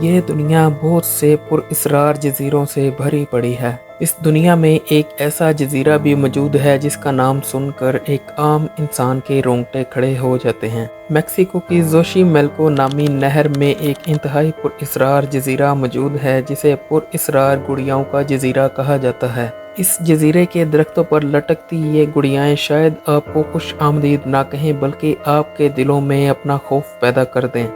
یہ دنیا بہت سے پراسرار جزیروں سے بھری پڑی ہے۔ اس دنیا میں ایک ایسا جزیرہ بھی موجود ہے جس کا نام سن کر ایک عام انسان کے رونگٹے کھڑے ہو جاتے ہیں۔ میکسیکو کی زوشیمیلکو نامی نہر میں ایک انتہائی پراسرار جزیرہ موجود ہے جسے پراسرار گڑیاؤں کا جزیرہ کہا جاتا ہے۔ اس جزیرے کے درختوں پر لٹکتی یہ گڑیائیں شاید آپ کو خوش آمدید نہ کہیں بلکہ آپ کے دلوں میں اپنا خوف پیدا کر دیں۔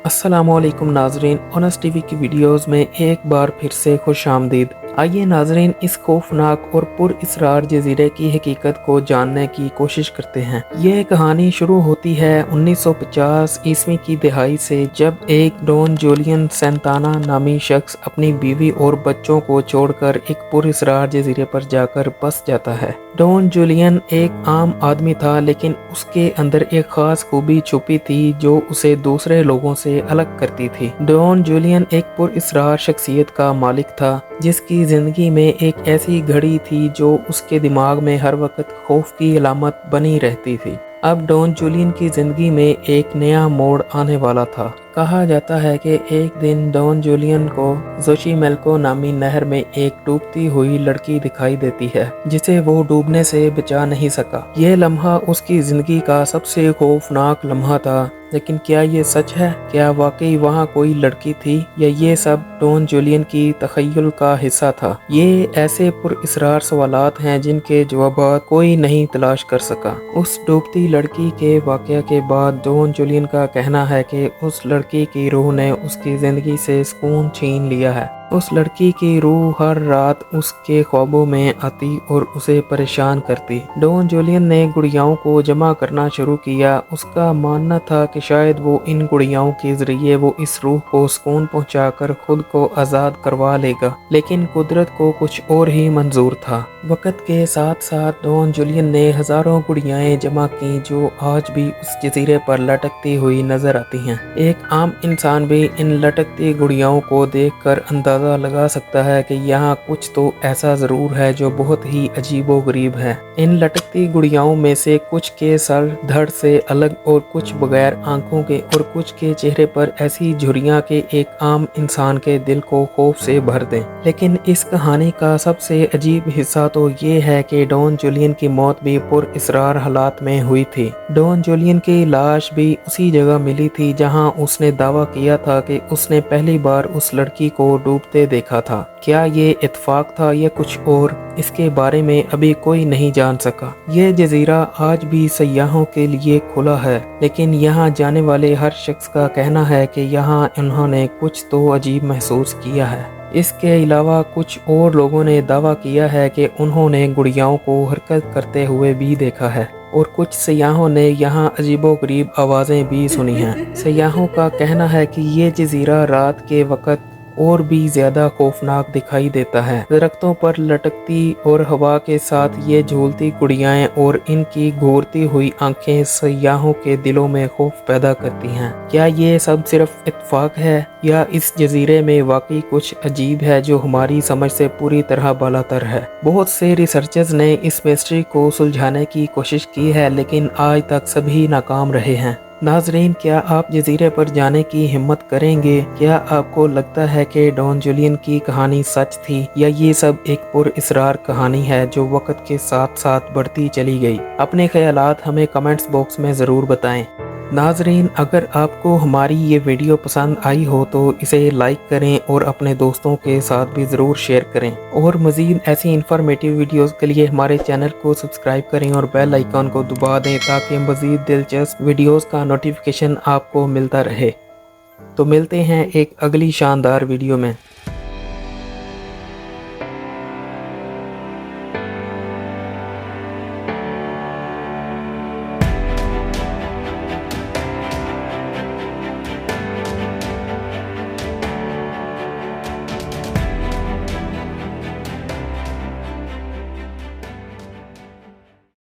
السلام علیکم ناظرین، اونس ٹی وی کی ویڈیوز میں ایک بار پھر سے خوش آمدید۔ آئیے ناظرین اس خوفناک اور پراسرار جزیرے کی حقیقت کو جاننے کی کوشش کرتے ہیں۔ یہ کہانی شروع ہوتی ہے 1950 عیسوی کی دہائی سے، جب ایک ڈون جولین سینتانا نامی شخص اپنی بیوی اور بچوں کو چھوڑ کر ایک پراسرار جزیرے پر جا کر بس جاتا ہے۔ ڈون جولین ایک عام آدمی تھا، لیکن اس کے اندر ایک خاص خوبی چھپی تھی جو اسے دوسرے لوگوں سے الگ کرتی تھی۔ ڈون جولین ایک پراسرار شخصیت کا مالک تھا، جس کی زندگی میں ایک ایسی گھڑی تھی جو اس کے دماغ میں ہر وقت خوف کی علامت بنی رہتی تھی۔ اب ڈون جولین کی زندگی میں ایک نیا موڑ آنے والا تھا۔ کہا جاتا ہے کہ ایک دن ڈون جولین کو زوشیمیلکو نامی نہر میں ایک ڈوبتی ہوئی لڑکی دکھائی دیتی ہے جسے وہ ڈوبنے سے بچا نہیں سکا۔ یہ لمحہ اس کی زندگی کا سب سے خوفناک لمحہ تھا، لیکن کیا یہ سچ ہے؟ کیا واقعی وہاں کوئی لڑکی تھی یا یہ سب ڈون جولین کی تخیل کا حصہ تھا؟ یہ ایسے پراسرار سوالات ہیں جن کے جوابات کوئی نہیں تلاش کر سکا۔ اس ڈوبتی لڑکی کے واقعہ کے بعد ڈون جولین کا کہنا ہے کہ اس لڑکی کی روح نے اس کی زندگی سے سکون چھین لیا ہے۔ اس لڑکی کی روح ہر رات اس کے خوابوں میں آتی اور اسے پریشان کرتی۔ ڈون جولین نے گڑیاؤں کو جمع کرنا شروع کیا۔ اس کا ماننا تھا کہ شاید وہ ان گڑیاؤں کے ذریعے وہ اس روح کو سکون پہنچا کر خود کو آزاد کروا لے گا، لیکن قدرت کو کچھ اور ہی منظور تھا۔ وقت کے ساتھ ساتھ ڈون جولین نے ہزاروں گڑیائیں جمع کی جو آج بھی اس جزیرے پر لٹکتی ہوئی نظر آتی ہیں۔ ایک عام انسان بھی ان لٹکتی گڑیاؤں کو دیکھ کر اندازہ لگا سکتا ہے کہ یہاں کچھ تو ایسا ضرور ہے جو بہت ہی عجیب و غریب ہے۔ ان لٹکتی گڑیاؤں میں سے کچھ کے سر دھڑ سے الگ اور کچھ بغیر آنکھوں کے اور کچھ کے چہرے پر ایسی جھریاں کہ ایک عام انسان کے دل کو خوف سے بھر دیں۔ لیکن اس کہانی کا سب سے عجیب حصہ تو یہ ہے کہ ڈون جولین کی موت بھی پراسرار حالات میں ہوئی تھی۔ ڈون جولین کی لاش بھی اسی جگہ ملی تھی جہاں اس نے دعویٰ کیا تھا کہ اس نے پہلی بار اس لڑکی کو ڈوبتے دیکھا تھا۔ کیا یہ اتفاق تھا یا کچھ اور؟ اس کے بارے میں ابھی کوئی نہیں جان سکا۔ یہ جزیرہ آج بھی سیاحوں کے لیے کھلا ہے، لیکن یہاں جانے والے ہر شخص کا کہنا ہے کہ یہاں انہوں نے کچھ تو عجیب محسوس کیا ہے۔ اس کے علاوہ کچھ اور لوگوں نے دعویٰ کیا ہے کہ انہوں نے گڑیاؤں کو حرکت کرتے ہوئے بھی دیکھا ہے، اور کچھ سیاحوں نے یہاں عجیب و غریب آوازیں بھی سنی ہیں۔ سیاحوں کا کہنا ہے کہ یہ جزیرہ رات کے وقت اور بھی زیادہ خوفناک دکھائی دیتا ہے۔ درختوں پر لٹکتی اور ہوا کے ساتھ یہ جھولتی گڑیائیں اور ان کی گھورتی ہوئی آنکھیں سیاحوں کے دلوں میں خوف پیدا کرتی ہیں۔ کیا یہ سب صرف اتفاق ہے یا اس جزیرے میں واقعی کچھ عجیب ہے جو ہماری سمجھ سے پوری طرح بالاتر ہے؟ بہت سے ریسرچرز نے اس مسٹری کو سلجھانے کی کوشش کی ہے، لیکن آج تک سبھی ناکام رہے ہیں۔ ناظرین، کیا آپ جزیرے پر جانے کی ہمت کریں گے؟ کیا آپ کو لگتا ہے کہ ڈون جولین کی کہانی سچ تھی یا یہ سب ایک پراسرار کہانی ہے جو وقت کے ساتھ ساتھ بڑھتی چلی گئی؟ اپنے خیالات ہمیں کمنٹس باکس میں ضرور بتائیں۔ ناظرین، اگر آپ کو ہماری یہ ویڈیو پسند آئی ہو تو اسے لائک کریں اور اپنے دوستوں کے ساتھ بھی ضرور شیئر کریں، اور مزید ایسی انفارمیٹیو ویڈیوز کے لیے ہمارے چینل کو سبسکرائب کریں اور بیل آئیکن کو دبا دیں تاکہ مزید دلچسپ ویڈیوز کا نوٹیفیکیشن آپ کو ملتا رہے۔ تو ملتے ہیں ایک اگلی شاندار ویڈیو میں۔